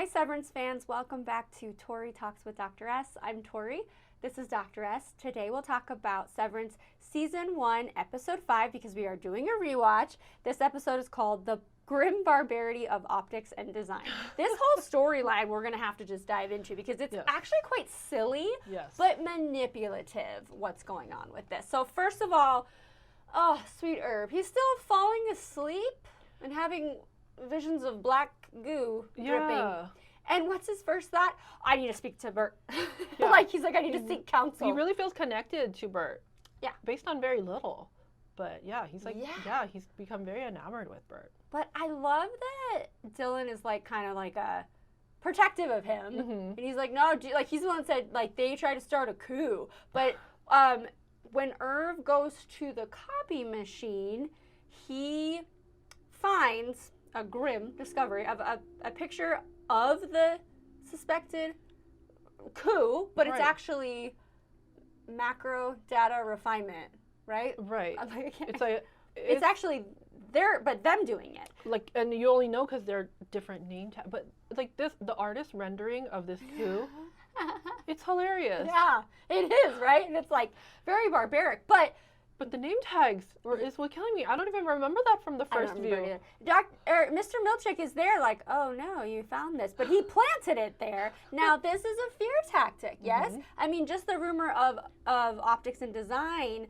Hi, Severance fans. Welcome back to Tori Talks with Dr. S. I'm Tori. This is Dr. S. Today we'll talk about Severance Season 1, Episode 5, because we are doing a rewatch. This episode is called The Grim Barbarity of Optics and Design. This whole storyline we're going to have to just dive into because it's actually quite silly, but manipulative what's going on with this. So first of all, oh, sweet Herb. He's still falling asleep and having visions of black goo dripping. And what's his first thought? I need to speak to Bert. Like, he's like, I need to seek counsel. He really feels connected to Bert. Yeah. Based on very little. But yeah, he's like, he's become very enamored with Bert. But I love that Dylan is like kind of like a protective of him. And he's like, no, like he's the one that said, like, they tried to start a coup. But when Irv goes to the copy machine, he finds a grim discovery of a picture of the suspected coup, but it's actually macro data refinement, right? Right. It's actually them doing it. Like, and you only know because they're different name tags. But like this, the artist rendering of this coup, it's hilarious. Yeah, it is, right? And it's like very barbaric, but the name tags is what killing me. I don't even remember that from the first view. Mr. Milchick is there like, oh no, you found this. But he planted it there. Now, this is a fear tactic, yes? I mean, just the rumor of Optics and Design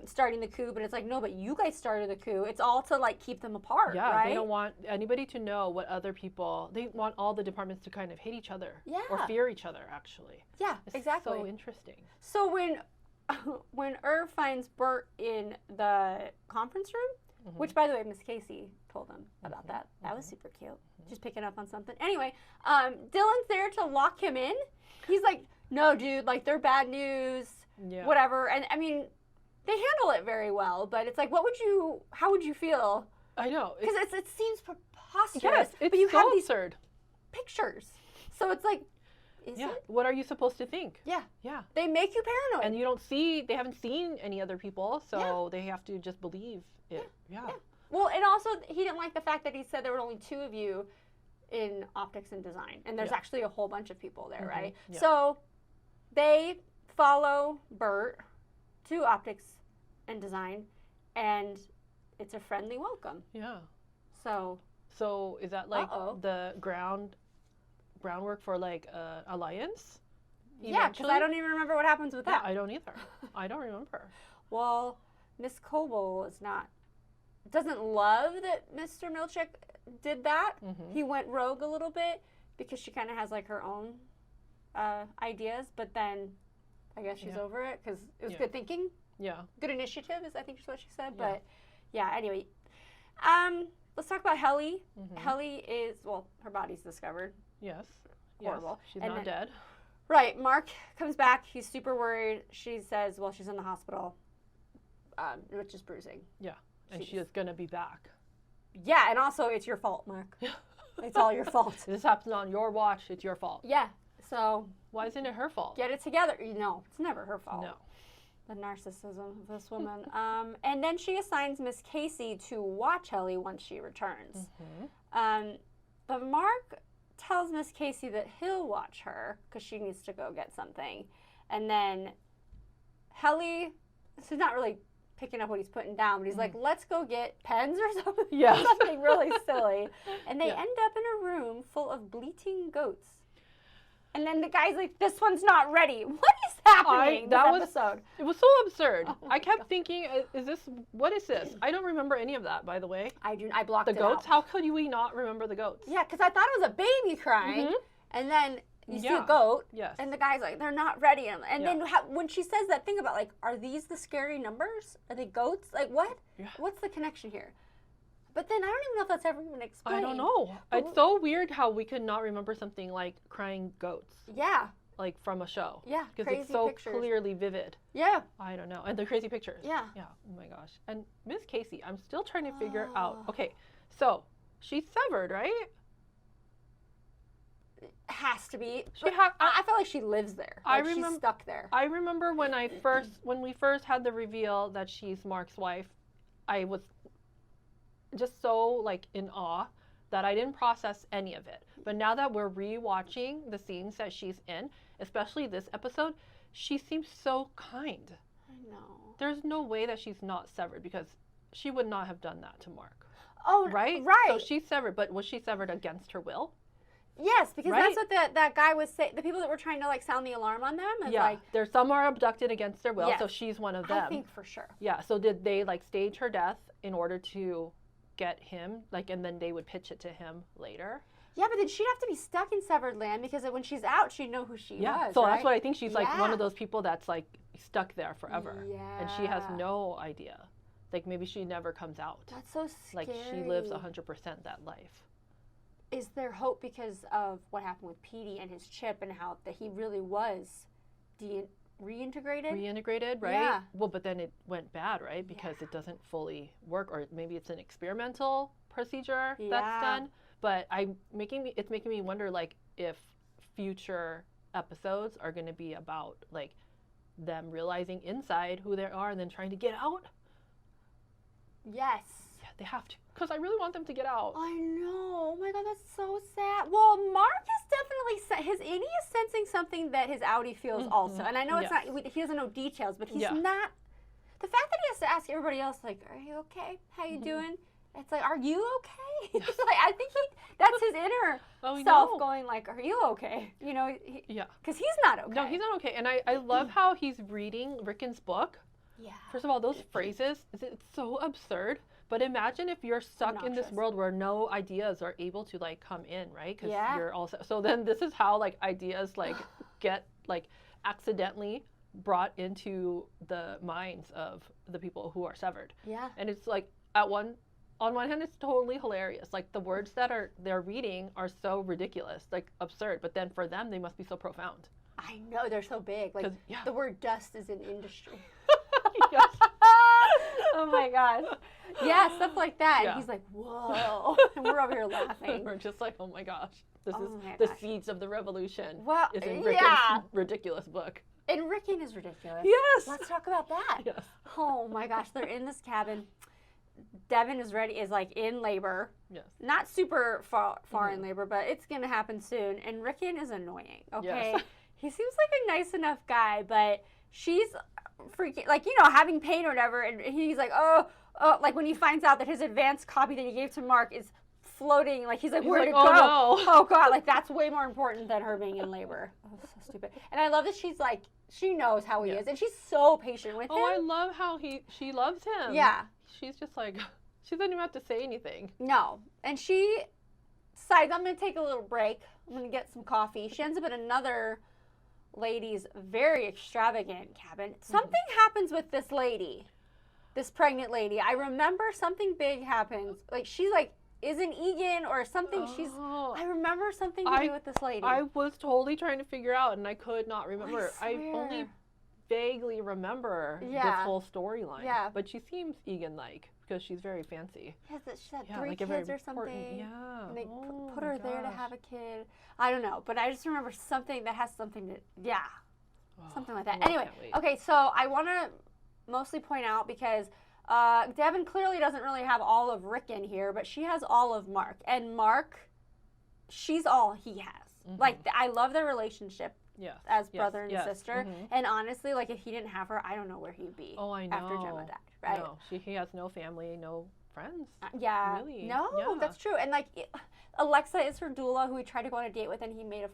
starting the coup, but it's like, no, but you guys started the coup. It's all to like keep them apart, right? They don't want anybody to know what other people, they want all the departments to kind of hate each other. Or fear each other, actually. Yeah, it's exactly. So interesting. So when Irv finds Bert in the conference room, which, by the way, Miss Casey told him about that. That was super cute. Just picking up on something. Anyway, Dylan's there to lock him in. He's like, no, dude, like, they're bad news, whatever. And, I mean, they handle it very well, but it's like, how would you feel? I know. Because it seems preposterous. Yes, it's but you so have these absurd pictures. So it's like, is it? What are you supposed to think? Yeah. Yeah. They make you paranoid. And they haven't seen any other people, so they have to just believe it. Yeah. Well, and also, he didn't like the fact that he said there were only two of you in Optics and Design. And there's actually a whole bunch of people there, right? Yeah. So they follow Bert to Optics and Design, and it's a friendly welcome. Yeah. So is that like the groundwork for like alliance? Yeah, because I don't even remember what happens with that. I don't either. I don't remember. Well, Miss Coble doesn't love that Mr. Milchick did that. He went rogue a little bit because she kind of has like her own ideas, but then I guess she's over it because it was good thinking. Yeah. Good initiative I think is what she said. Yeah. But yeah, anyway. Let's talk about Helly. Helly is, her body's discovered. Yes. Horrible. Yes. She's not dead. Right. Mark comes back. He's super worried. She says, she's in the hospital, which is bruising. Yeah. And she is going to be back. Yeah. And also, it's your fault, Mark. It's all your fault. This happened on your watch. It's your fault. Yeah. So. Why isn't it her fault? Get it together. No, it's never her fault. No. The narcissism of this woman. And then she assigns Miss Casey to watch Helly once she returns. But Mark tells Miss Casey that he'll watch her because she needs to go get something. And then Helly, she's not really picking up what he's putting down, but he's like, let's go get pens or something. Yeah. Something really silly. And they end up in a room full of bleating goats. And then the guy's like, this one's not ready. What is happening this episode? It was so absurd. I kept thinking, what is this? I don't remember any of that, by the way. I blocked it out. The goats? How could we not remember the goats? Yeah, because I thought it was a baby crying. And then you see a goat. Yes. And the guy's like, they're not ready. And then when she says that thing about, like, are these the scary numbers? Are they goats? Like, what? Yeah. What's the connection here? But then I don't even know if that's ever even explained. I don't know. It's so weird how we could not remember something like crying goats. Yeah. Like from a show. Yeah. Because it's so clearly vivid. Yeah. I don't know. And the crazy pictures. Yeah. Yeah. Oh my gosh. And Miss Casey, I'm still trying to figure out. Okay. So she's severed, right? Has to be. I feel like she lives there. Like she's stuck there. I remember when we first had the reveal that she's Mark's wife, I was just so like in awe that I didn't process any of it. But now that we're rewatching the scenes that she's in, especially this episode, she seems so kind. I know. There's no way that she's not severed, because she would not have done that to Mark. Oh, right? Right. So she's severed, but was she severed against her will? Yes, because Right? that's what that guy was saying. The people that were trying to like sound the alarm on them is Yeah, like, there's some are abducted against their will, Yes. so she's one of them. I think for sure. Yeah, so did they like stage her death in order to get him, like, and then they would pitch it to him later? Yeah, but then she'd have to be stuck in severed land, because when she's out, she'd know who she was. So right? that's what I think. She's like one Yeah. of those people that's like stuck there forever, and she has Yeah. no idea. Like maybe she never comes out. That's so scary. Like she lives 100% that life. Is there hope because of what happened with Petey and his chip, and how that he really was reintegrated? Reintegrated, right? Yeah. Well, but then it went bad, right? Because it doesn't fully work, or maybe it's an experimental procedure that's done. But it's making me wonder, like, if future episodes are going to be about like them realizing inside who they are and then trying to get out. Yes. Yeah, they have to, because I really want them to get out. I know. Oh my God, that's so sad. Well, Mark is definitely and he is sensing something that his outie feels also. And I know it's not. He doesn't know details, but he's not. The fact that he has to ask everybody else, like, "Are you okay? How you doing?" It's like, "Are you okay?" It's like, I think that's his inner self going, like, "Are you okay?" You know? Because he's not okay. No, he's not okay. And I love how he's reading Rickon's book. Yeah. First of all, those phrases, it's so absurd. But imagine if you're stuck in this world where no ideas are able to like come in, right? Because you're also, so then this is how like ideas like get like accidentally brought into the minds of the people who are severed. Yeah. And it's like on one hand, it's totally hilarious. Like the words that they're reading are so ridiculous, like absurd. But then for them, they must be so profound. I know, they're so big. Like the word dust is an industry. Yes. Oh my gosh. Yeah, stuff like that. Yeah. And he's like, whoa. And we're over here laughing. We're just like, oh my gosh. This is my the gosh. seeds of the revolution. Well, is in Rickon's ridiculous book. And Rickon is ridiculous. Yes. Let's talk about that. Yes. Oh my gosh, they're in this cabin. Devin is like in labor. Yes. Not super far in labor, but it's going to happen soon. And Rickon is annoying, okay? Yes. He seems like a nice enough guy, but she's freaking, like, you know, having pain or whatever. And he's like, oh, like when he finds out that his advanced copy that he gave to Mark is floating, like he's like, where'd it go? No. Oh God, like that's way more important than her being in labor. Oh, so stupid. And I love that she's like, she knows how he is, and she's so patient with him. Oh, I love how she loves him. Yeah. She's just like, she doesn't even have to say anything. No. And she decides, I'm going to take a little break. I'm going to get some coffee. She ends up at another lady's very extravagant cabin. Something happens with this lady, this pregnant lady. I remember something big happens. Like, she's like, isn't Egan or something? I remember something to do with this lady. I was totally trying to figure out, and I could not remember. I only vaguely remember this whole storyline. Yeah. But she seems Egan-like, because she's very fancy. She had 3 like kids or something. Yeah. And they put her there to have a kid. I don't know, but I just remember something that has something to, something like that. Anyway, okay, so I want to mostly point out, because Devin clearly doesn't really have all of Rickon here, but she has all of Mark. And Mark, she's all he has. Like, I love their relationship. As brother and sister. And honestly, like, if he didn't have her, I don't know where he'd be. Oh, I know. After Gemma died, right? No, he has no family, no friends. Really? No, yeah. That's true. And like, Alexa is her doula, who he tried to go on a date with, and he made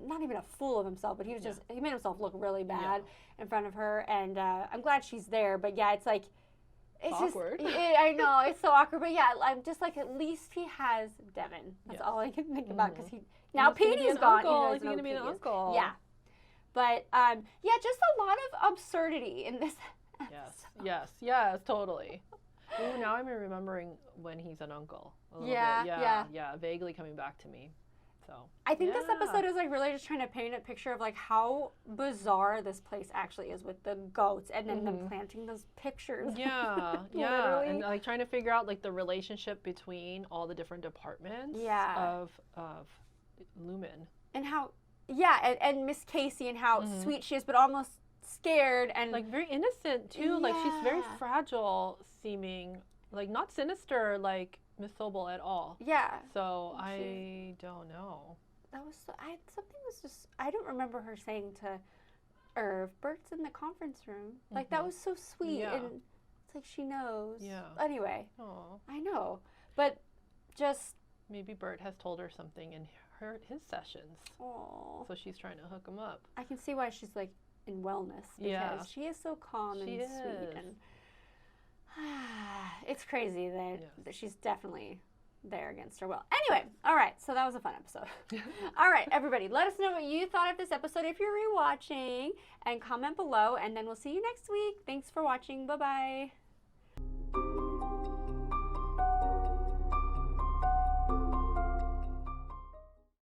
not even a fool of himself, but he was he made himself look really bad in front of her. And I'm glad she's there, but it's like, it's awkward. I know, it's so awkward, but I'm just like, at least he has Devin. That's all I can think about, because now Petey's gone. He's going to be an uncle. Yeah. But, just a lot of absurdity in this episode. Yes, totally. Ooh, now I'm remembering when he's an uncle. A little bit. Yeah, vaguely coming back to me. So I think this episode is like really just trying to paint a picture of like how bizarre this place actually is, with the goats and then them planting those pictures. Yeah, and like trying to figure out like the relationship between all the different departments of Lumen. And how and Miss Casey, and how sweet she is, but almost scared, and like very innocent too. Like she's very fragile seeming, like not sinister like Miss Sobel at all. Yeah. So I don't know. That was something was just I don't remember her saying to Irv, Bert's in the conference room. Like that was so sweet, and it's like she knows. Yeah. Anyway. Oh. I know, but just maybe Bert has told her something in his sessions. Oh. So she's trying to hook him up. I can see why she's like in wellness because she is so calm and sweet, and it's crazy that she's definitely there against her will. Anyway, all right, so that was a fun episode. All right, everybody, let us know what you thought of this episode if you're rewatching, and comment below, and then we'll see you next week. Thanks for watching. Bye-bye.